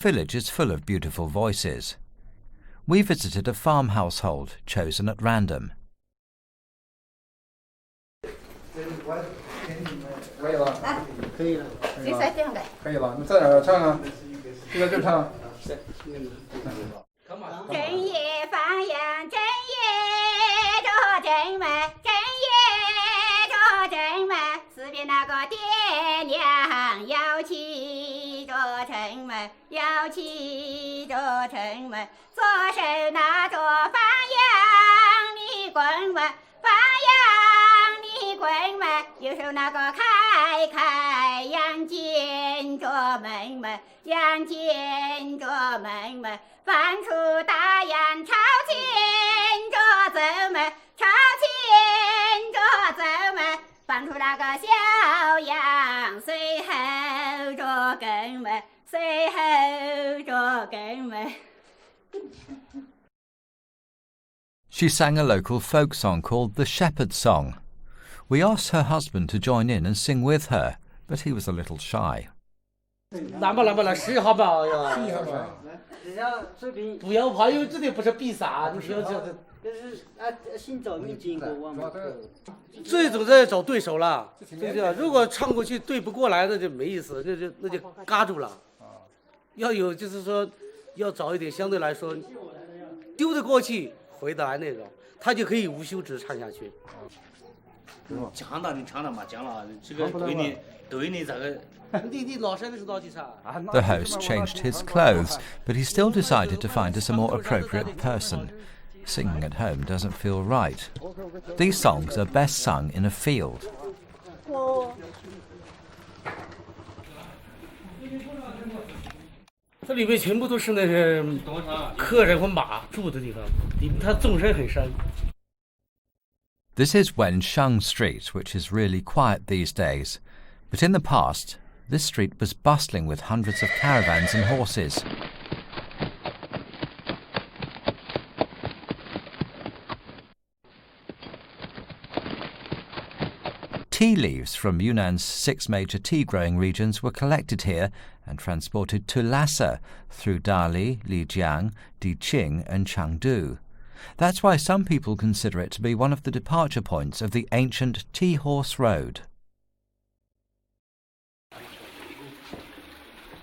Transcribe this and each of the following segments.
Village is full of beautiful voices. We visited a farm household chosen at random. 可以了，可以了，谁说这样的？可以了。你在哪儿唱啊？就在这唱。正夜放羊，正夜着正门，正夜着正门，四边那个爹娘摇起着城门，摇起着城门，左手拿着放羊的棍门，放羊的棍门，右手那个开羊见着门门，羊见着门门。放出大雁朝前着走门，朝前着走门，放出那个小羊随后着跟门，随后着跟门。 She sang a local folk song called the Shepherd Song. We asked her husband to join in and sing with her, but he was a little shy. 来吧，试一下吧呀！不要怕，因为这里不是比赛，你不要这样子。新找民经过往嘛。最总在找对手了，对不对？如果唱过去对不过来，那就没意思，那就嘎住了。要有就是说，要找一点相对来说丢得过去回得来那种，他就可以无休止唱下去。讲了，你唱了嘛？讲了，这个对你这个。 The host changed his clothes, but he still decided to find us a more appropriate person. Singing at home doesn't feel right. These songs are best sung in a field. 这里面全部都是那个客人和马住的地方，它纵深很深。 This is Wensheng Street, which is really quiet these days. But in the past, this street was bustling with hundreds of caravans and horses. Tea leaves from Yunnan's 6 major tea-growing regions were collected here and transported to Lhasa through Dali, Lijiang, Diqing and Chengdu. That's why some people consider it to be one of the departure points of the ancient Tea Horse Road.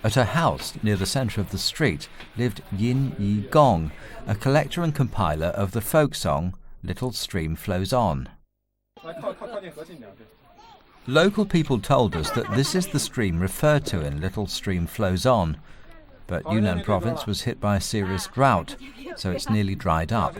At a house near the centre of the street lived Yin Yi Gong, a collector and compiler of the folk song Little Stream Flows On. Local people told us that this is the stream referred to in Little Stream Flows On, but Yunnan Province was hit by a serious drought, so it's nearly dried up.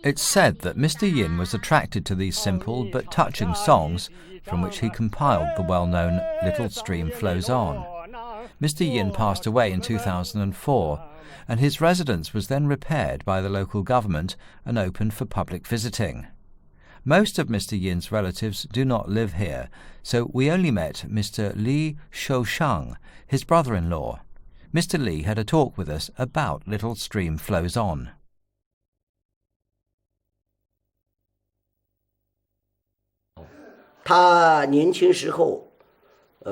It's said that Mr. Yin was attracted to these simple but touching songs, from which he compiled the well-known Little Stream Flows On. Mr. Yin passed away in 2004, and his residence was then repaired by the local government and opened for public visiting. Most of Mr. Yin's relatives do not live here, so we only met Mr. Li Shoushang, his brother-in-law. Mr. Li had a talk with us about Little Stream Flows On. 他年轻时候，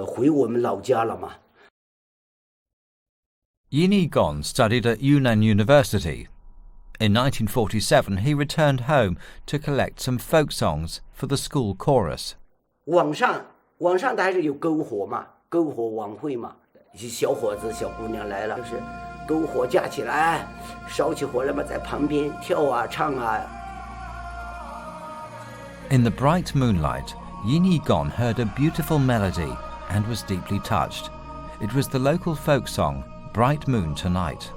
回我们老家了嘛。Yin Yi Gong studied at Yunnan University. In 1947, he returned home to collect some folk songs for the school chorus. 网上的还是有篝火嘛，篝火晚会嘛，一些小伙子、小姑娘来了，就是篝火架起来，烧起火来嘛，在旁边跳啊、唱啊。In the bright moonlight, Yin Yi Gong heard a beautiful melody and was deeply touched. It was the local folk song, Bright Moon Tonight.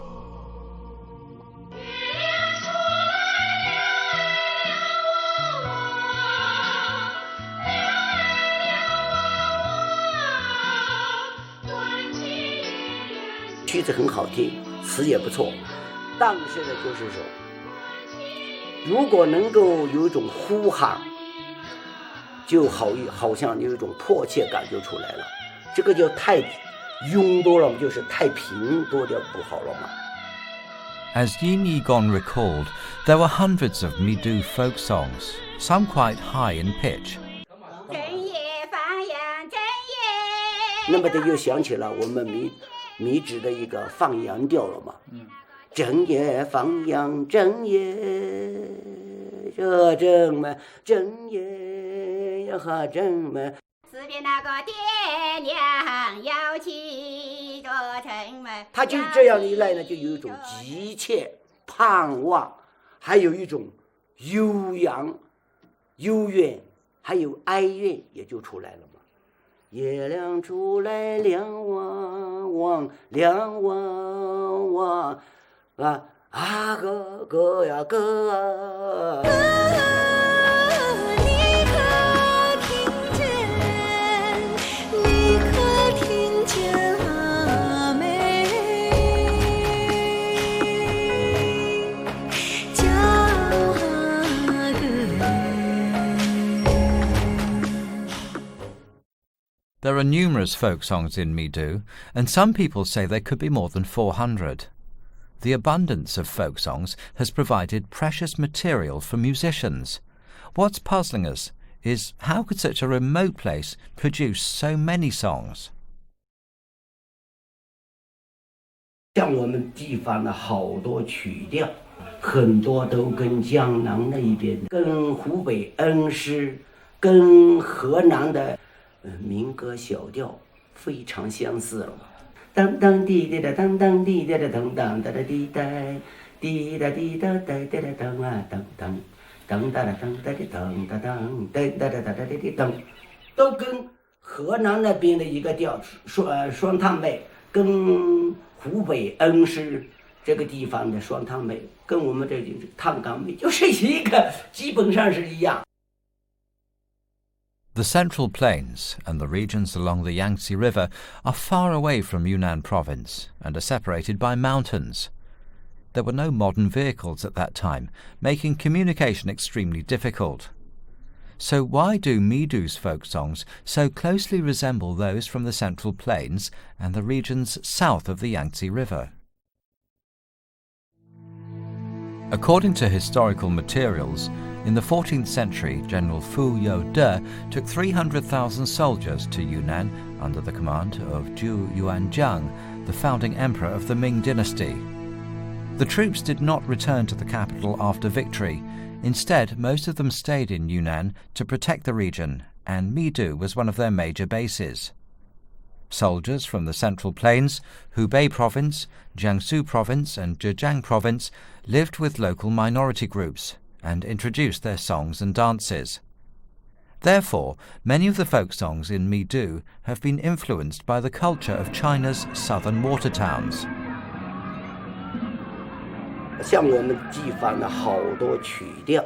曲子很好听，词也不错，但是呢，就是说，如果能够有一种呼喊，就好像有一种迫切感就出来了。这个就太庸多了，就是太平多点不好了嘛。As Yin Yigon recalled, there were hundreds of Midu folk songs, some quite high in pitch. 那么他就想起了我们米脂的一个放羊调了嘛。正夜放羊，正夜这正么，正夜呀哈正么。四边那个爹娘要起着城门，他就这样一来呢，就有一种急切盼望，还有一种悠扬、幽怨，还有哀怨，也就出来了嘛。月亮出来亮汪汪，亮汪汪啊，哥哥呀哥啊。There are numerous folk songs in Midu, and some people say there could be more than 400. The abundance of folk songs has provided precious material for musicians. What's puzzling us is how could such a remote place produce so many songs? 像我们地方的好多曲调，很多都跟江南那一边、跟湖北恩施、跟河南的民歌小调非常相似了。当当滴滴的当当滴滴的当当哒哒滴哒滴哒滴哒哒哒哒当啊当当当哒哒当哒的当哒当哒哒哒哒哒的当，都跟河南那边的一个调双趟妹，跟湖北恩施这个地方的双趟妹，跟我们这趟岗妹就是一个，基本上是一样。The Central Plains and the regions along the Yangtze River are far away from Yunnan Province and are separated by mountains. There were no modern vehicles at that time, making communication extremely difficult. So why do Midu's folk songs so closely resemble those from the Central Plains and the regions south of the Yangtze River? According to historical materials, in the 14th century, General Fu Youde took 300,000 soldiers to Yunnan under the command of Zhu Yuanzhang, the founding emperor of the Ming dynasty. The troops did not return to the capital after victory. Instead, most of them stayed in Yunnan to protect the region, and Midu was one of their major bases. Soldiers from the Central Plains, Hubei Province, Jiangsu Province and Zhejiang Province lived with local minority groups and introduced their songs and dances. Therefore, many of the folk songs in Midu have been influenced by the culture of China's southern water towns. 像我们地方的好多曲调，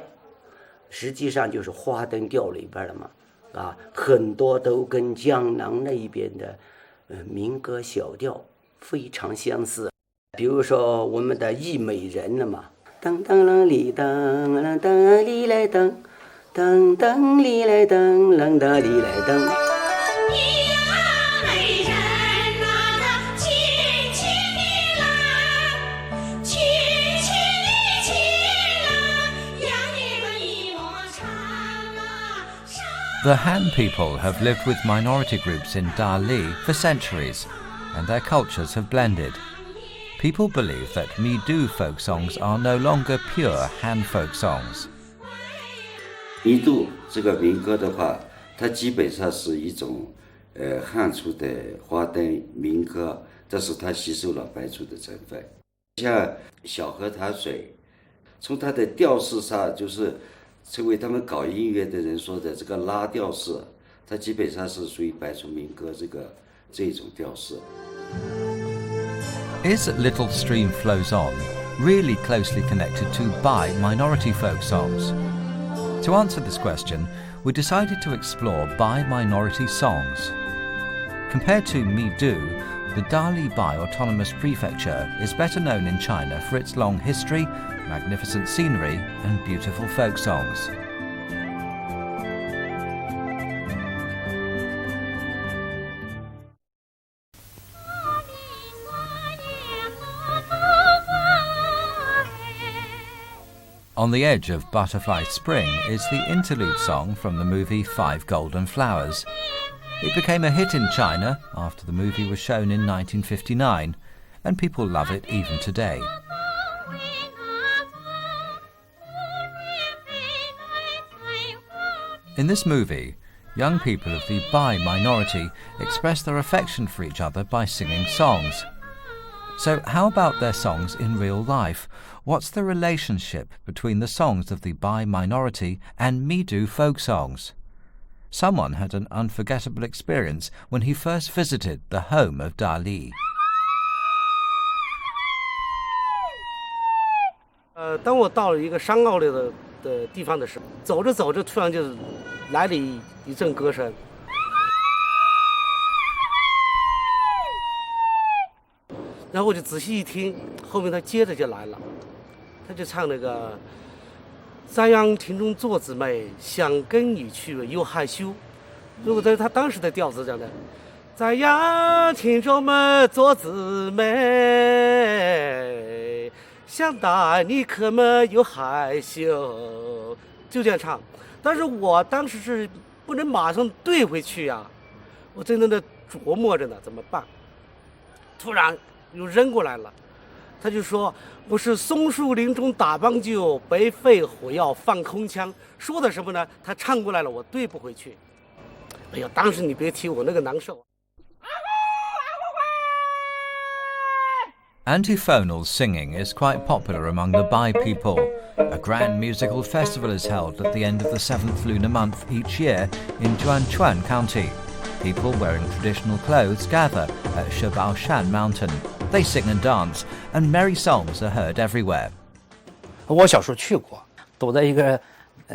实际上就是花灯调里边的嘛，很多都跟江南那一边的民歌小调非常相似。比如说我们的忆美人了嘛，当当啷里当啷当里来当，当当里来当啷当里来当。The Han people have lived with minority groups in Dali for centuries, and their cultures have blended. People believe that Midu folk songs are no longer pure Han folk songs. 弥渡这个民歌的话，它基本上是一种汉族的花灯民歌，这是它吸收了白族的成分。像小河潭水，从它的调式上就是成为他们搞音乐的人说的这个拉调式，它基本上是属于白族民歌这种调式。Is Little Stream Flows On really closely connected to Bai minority folk songs? To answer this question, we decided to explore Bai minority songs. Compared to Midu, The Dali Bai Autonomous Prefecture is better known in China for its long history, magnificent scenery, and beautiful folk songs. On the edge of Butterfly Spring is the interlude song from the movie Five Golden Flowers. It became a hit in China after the movie was shown in 1959, and people love it even today. In this movie, young people of the Bai minority express their affection for each other by singing songs. So how about their songs in real life? What's the relationship between the songs of the Bai minority and Midu Folk Songs? Someone had an unforgettable experience when he first visited the home of Dali. 当我到了一个山坳里的地方的时候，走着走着，突然就是来了一阵歌声，然后我就仔细一听，后面他接着就来了，他就唱那个在阳亭中做姊妹，想跟你去又害羞。如果在他当时的调子这样的，在阳亭中们做姊妹，想带你可么又害羞，就这样唱。但是我当时是不能马上对回去呀，我正在那琢磨着呢，怎么办？突然又扔过来了。他就说我是松树林中打棒球，背肺火药放空枪，说的什么呢？他唱过来了，我对不回去。哎呀，当时你别提我那个难受。Antiphonal singing is quite popular among the Bai people. A grand musical festival is held at the end of the 7th lunar month each year in Yunnan County. People wearing traditional clothes gather at Shabaoshan Mountain. They sing and dance, and merry songs are heard everywhere. 我小时候去过，躲在一个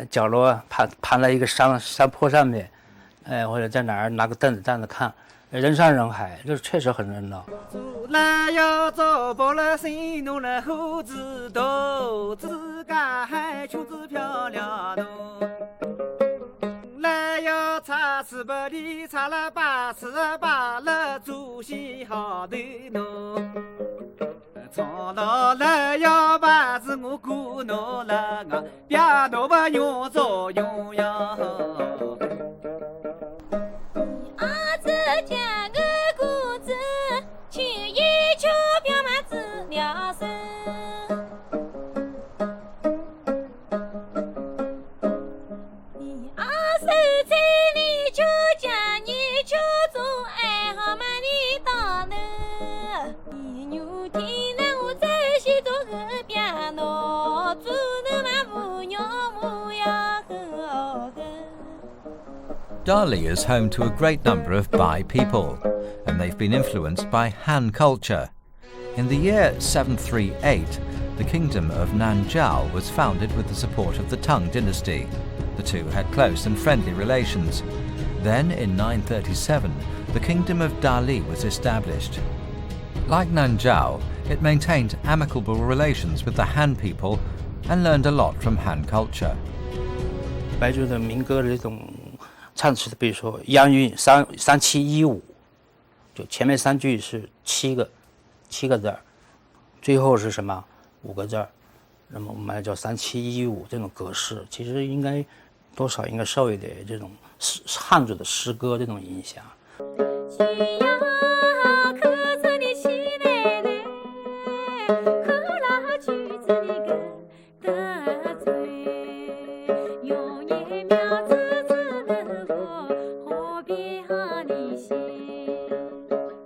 角落，攀在一个山坡上面，或者在哪儿拿个凳子站着看，人山人海，就是确实很热闹。来要走饱了心弄了猴子头，自家还裙子漂亮喏。来要擦糍粑里擦了把糍粑了做些好的喏。唱到了要把子我鼓弄了啊，别弄不用做用呀。儿子讲个故事，去一球表妈子了声。你儿子在你就讲你就做爱好嘛你当呢？你牛天呢我在西多河边喏，做那嘛不鸟木呀呵呵。Dali is home to a great number of Bai people, and they've been influenced by Han culture. In the year 738, the kingdom of Nanjiao was founded with the support of the Tang dynasty. The two had close and friendly relations. Then, in 937, the kingdom of Dali was established. Like Nanjiao, it maintained amicable relations with the Han people and learned a lot from Han culture. 白族的民歌的这种唱词的，比如说押韵3715，就前面3句是7个字儿，最后是什么5个字儿，那么我们来叫3715这种格式，其实应该多少应该受一点这种汉族的诗歌这种影响。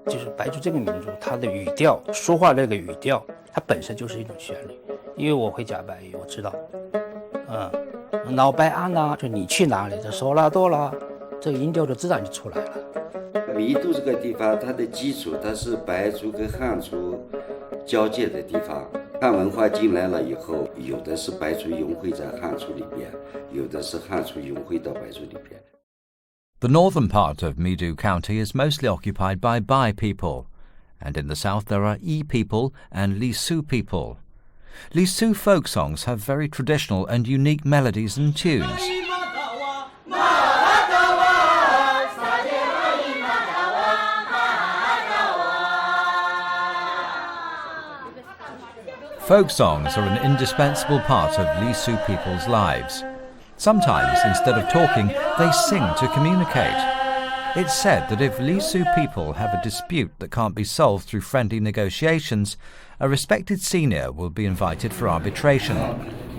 就是白族这个民族，它的语调，说话这个语调，它本身就是一种旋律。因为我会讲白语，我知道，老白安呐，就你去哪里，这说啦多啦，这个音调就自然就出来了。弥渡这个地方，它的基础它是白族跟汉族交界的地方。汉文化进来了以后，有的是白族融汇在汉族里边，有的是汉族融汇到白族里边。The northern part of Midu County is mostly occupied by Bai people, and in the south there are Yi people and Li Su people. Li Su folk songs have very traditional and unique melodies and tunes. Folk songs are an indispensable part of Li Su people's lives. Sometimes, instead of talking, they sing to communicate. It's said that if Li Su people have a dispute that can't be solved through friendly negotiations, a respected senior will be invited for arbitration.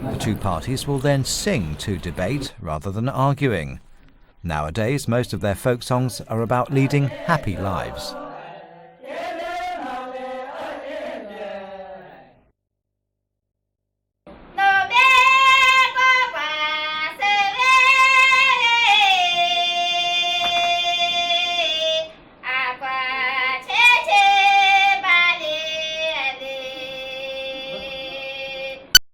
The two parties will then sing to debate rather than arguing. Nowadays, most of their folk songs are about leading happy lives.